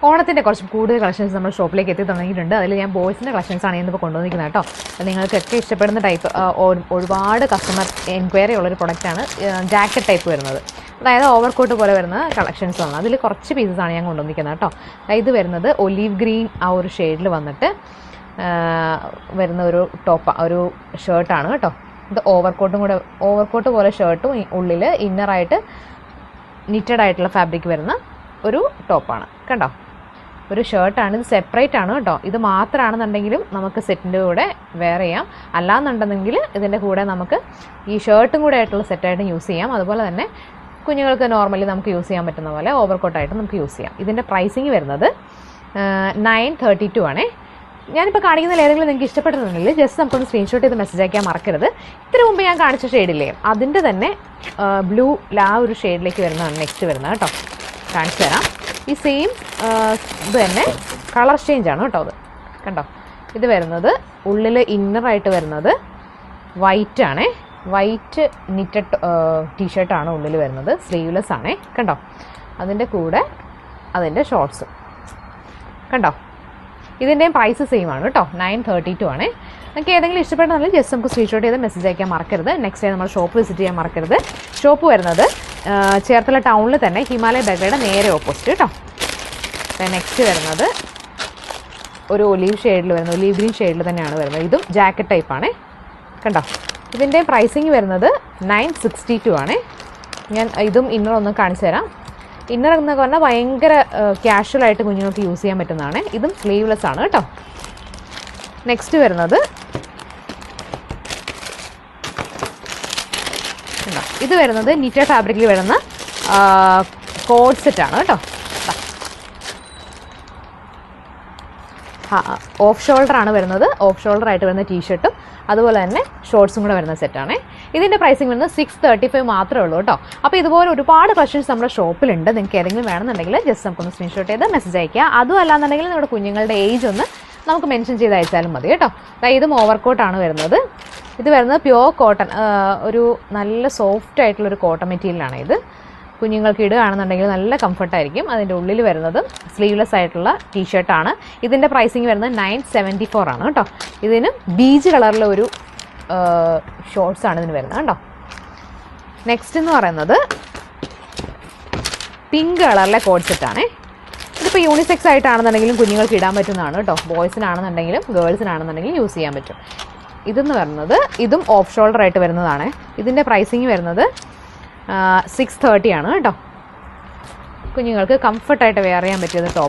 ഓണത്തിൻ്റെ കുറച്ച് കൂടുതൽ കളക്ഷൻസ് നമ്മൾ ഷോപ്പിലേക്ക് എത്തി തുടങ്ങിയിട്ടുണ്ട്. അതിൽ ഞാൻ ബോയ്സിൻ്റെ കളക്ഷൻസാണ് ഇന്നിപ്പോൾ കൊണ്ടുവന്നിരിക്കുന്നത് കേട്ടോ. നിങ്ങൾക്കൊക്കെ ഇഷ്ടപ്പെടുന്ന ടൈപ്പ് ഒരുപാട് കസ്റ്റമർ എൻക്വയറി ഉള്ളൊരു പ്രൊഡക്റ്റാണ് ജാക്കറ്റ് ടൈപ്പ് വരുന്നത്. അതായത് ഓവർകോട്ട് പോലെ വരുന്ന കളക്ഷൻസാണ്. അതിൽ കുറച്ച് പീസസാണ് ഞാൻ കൊണ്ടുവന്നിരിക്കുന്നത് കേട്ടോ. ഇത് വരുന്നത് ഒലീവ് ഗ്രീൻ ആ ഒരു ഷെയ്ഡിൽ വന്നിട്ട് വരുന്ന ഒരു ഷർട്ടാണ് കേട്ടോ. ഇത് ഓവർകോട്ട് പോലെ ഷർട്ടും ഉള്ളിൽ ഇന്നറായിട്ട് നിറ്റഡ് ആയിട്ടുള്ള ഫാബ്രിക് വരുന്ന ഒരു ടോപ്പാണ് കണ്ടോ. ഒരു ഷർട്ടാണ്. ഇത് സെപ്പറേറ്റ് ആണ് കേട്ടോ. ഇത് മാത്രമാണെന്നുണ്ടെങ്കിലും നമുക്ക് സെറ്റിൻ്റെ കൂടെ വെയർ ചെയ്യാം. അല്ലാന്നുണ്ടെങ്കിൽ ഇതിൻ്റെ കൂടെ നമുക്ക് ഈ ഷർട്ടും കൂടെ ആയിട്ടുള്ള സെറ്റായിട്ട് യൂസ് ചെയ്യാം. അതുപോലെ തന്നെ കുഞ്ഞുങ്ങൾക്ക് നോർമലി നമുക്ക് യൂസ് ചെയ്യാൻ പറ്റുന്ന പോലെ ഓവർകോട്ടായിട്ട് നമുക്ക് യൂസ് ചെയ്യാം. ഇതിൻ്റെ പ്രൈസിങ് വരുന്നത് 932 ആണേ. ഞാനിപ്പോൾ കാണിക്കുന്ന ഏതെങ്കിലും നിങ്ങൾക്ക് ഇഷ്ടപ്പെടുന്നുണ്ടെങ്കിൽ ജസ്റ്റ് നമുക്കൊന്ന് സ്ക്രീൻഷോട്ട് ചെയ്ത് മെസ്സേജ് അയക്കാൻ മറക്കരുത്. ഇതിന് മുമ്പ് ഞാൻ കാണിച്ച ഷെയ്ഡില്ലേ അതിൻ്റെ തന്നെ ബ്ലൂ ആ ഒരു ഷെയ്ഡിലേക്ക് വരുന്നതാണ് നെക്സ്റ്റ് വരുന്നത് കേട്ടോ. കാണിച്ചു തരാം. ഈ സെയിം ഇത് തന്നെ കളർ ചേഞ്ച് ആണ് കേട്ടോ. അത് കണ്ടോ. ഇത് വരുന്നത് ഉള്ളിൽ ഇന്നറായിട്ട് വരുന്നത് വൈറ്റ് ആണേ. വൈറ്റ് നിറ്റഡ് ടീഷർട്ടാണ് ഉള്ളിൽ വരുന്നത്. സ്ലീവ്ലെസ് ആണേ കണ്ടോ. അതിൻ്റെ കൂടെ അതിൻ്റെ ഷോർട്സ് കണ്ടോ. ഇതിൻ്റെയും പ്രൈസ് സെയിം ആണ് കേട്ടോ. 932 ആണേ. നിങ്ങൾക്ക് ഏതെങ്കിലും ഇഷ്ടപ്പെടുന്നുണ്ടെങ്കിൽ ജസ്റ്റ് നമുക്ക് സ്ക്രീൻഷോട്ട് ചെയ്ത് മെസ്സേജ് അയക്കാൻ മറക്കരുത്. നെക്സ്റ്റ് ഡേ നമ്മൾ ഷോപ്പ് വിസിറ്റ് ചെയ്യാൻ മറക്കരുത്. ഷോപ്പ് വരുന്നത് ചേർത്തല ടൗണിൽ തന്നെ ഹിമാലയ ബേക്കറിയുടെ നേരെ ഓപ്പോസിറ്റ് കേട്ടോ. നെക്സ്റ്റ് വരുന്നത് ഒരു ഒലീവ് ഗ്രീൻ ഷെയ്ഡിൽ തന്നെയാണ് വരുന്നത്. ഇതും ജാക്കറ്റ് ടൈപ്പാണേ കണ്ടോ. ഇതിൻ്റെ പ്രൈസിങ് വരുന്നത് 962 ആണേ. ഞാൻ ഇതും ഇന്നർ ഒന്ന് കാണിച്ചു തരാം. ഇന്നർ എന്നൊക്കെ പറഞ്ഞാൽ ഭയങ്കര ക്യാഷ്വലായിട്ട് കുഞ്ഞുങ്ങൾക്ക് യൂസ് ചെയ്യാൻ പറ്റുന്നതാണ്. ഇതും സ്ലീവ്ലെസ് ആണ് കേട്ടോ. നെക്സ്റ്റ് വരുന്നത് ഇത് വരുന്നത് നിറ്റഡ് ഫാബ്രിക്കിൽ വരുന്ന കോഡ് സെറ്റാണ് കേട്ടോ. ഓഫ് ഷോൾഡറാണ് വരുന്നത്. ഓഫ് ഷോൾഡറായിട്ട് വരുന്ന ടീഷർട്ടും അതുപോലെ തന്നെ ഷോർട്സും കൂടെ വരുന്ന സെറ്റാണ്. ഇതിൻ്റെ പ്രൈസിങ് വരുന്നത് 635 മാത്രമേ ഉള്ളൂ കേട്ടോ. അപ്പോൾ ഇതുപോലെ ഒരുപാട് കളക്ഷൻസ് നമ്മുടെ ഷോപ്പിലുണ്ട്. നിങ്ങൾക്ക് ഏതെങ്കിലും വേണമെന്നുണ്ടെങ്കിൽ ജസ്റ്റ് നമുക്കൊന്ന് സ്ക്രീൻഷോട്ട് ചെയ്ത് മെസ്സേജ് അയക്കുക. അതും അല്ലാന്നുണ്ടെങ്കിൽ നമ്മുടെ കുഞ്ഞുങ്ങളുടെ ഏജ് ഒന്ന് നമുക്ക് മെൻഷൻ ചെയ്ത് അയച്ചാലും മതി കേട്ടോ. ഇതും ഓവർകോട്ടാണ് വരുന്നത്. ഇത് വരുന്നത് പ്യുവർ കോട്ടൺ, ഒരു നല്ല സോഫ്റ്റ് ആയിട്ടുള്ളൊരു കോട്ടൺ മെറ്റീരിയലാണ് ഇത്. കുഞ്ഞുങ്ങൾക്ക് ഇടുകയാണെന്നുണ്ടെങ്കിൽ നല്ല കംഫർട്ടായിരിക്കും. അതിൻ്റെ ഉള്ളിൽ വരുന്നത് സ്ലീവ്ലെസ് ആയിട്ടുള്ള ടീഷർട്ടാണ്. ഇതിൻ്റെ പ്രൈസിങ് വരുന്നത് 974 ആണ് കേട്ടോ. ഇതിന് ബീച്ച് കളറിലെ ഒരു ഷോർട്സാണ് ഇതിന് വരുന്നത് കേട്ടോ. നെക്സ്റ്റ് എന്ന് പറയുന്നത് പിങ്ക് കളറിലെ കോഡ് സെറ്റാണേ. ഇതിപ്പോൾ യൂണിസെക്സ് ആയിട്ടാണെന്നുണ്ടെങ്കിലും കുഞ്ഞുങ്ങൾക്ക് ഇടാൻ പറ്റുന്നതാണ് കേട്ടോ. ബോയ്സിനാണെന്നുണ്ടെങ്കിലും ഗേൾസിനാണെന്നുണ്ടെങ്കിലും യൂസ് ചെയ്യാൻ പറ്റും. ഇതെന്ന് പറയുന്നത് ഇതും ഓഫ് ഷോൾഡർ ആയിട്ട് വരുന്നതാണ്. ഇതിൻ്റെ പ്രൈസിങ് വരുന്നത് 630 ആണ് കേട്ടോ. കുഞ്ഞുങ്ങൾക്ക് കംഫർട്ടായിട്ട് വെയർ ചെയ്യാൻ പറ്റിയത് ടോപ്പ്.